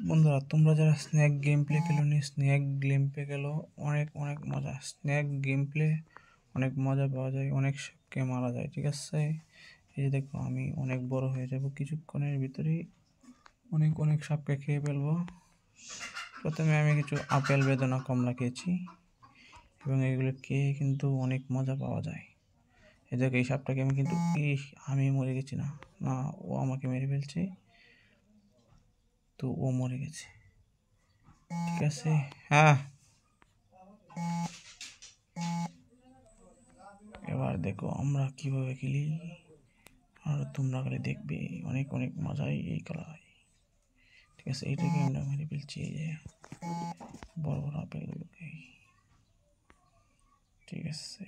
বন্ধুরা তোমরা যারা স্ন্যাক গেম প্লে খেলোনি, স্ন্যাক গেম প্লে খেলো, অনেক অনেক মজা। স্ন্যাক গেম প্লে অনেক মজা পাওয়া যায়, অনেক সাপকে মারা যায়। ঠিক আছে, এই যে দেখো আমি অনেক বড় হয়ে যাব কিছুক্ষণের ভিতরেই, অনেক অনেক সাপকে খেয়ে ফেলবো। প্রথমে আমি কিছু আপেল, বেদানা, কমলা খেয়েছি এবং এগুলো খেয়ে কিন্তু অনেক মজা পাওয়া যায়। এই দেখো এই সাপটাকে আমি কিন্তু আমি মরে গেছি না, না ও আমাকে মেরে ফেলছে, তো ও মরে গেছে। ঠিক আছে, হ্যাঁ এবার দেখো আমরা কিভাবে খেলি, আর তোমরা খালি দেখবে, অনেক অনেক মজাই এই খেলায়। ঠিক আছে, এইটাকে আমরা মেরে ফেলছি, এই যে বড় বড় আপেলগুলোকে। ঠিক আছে।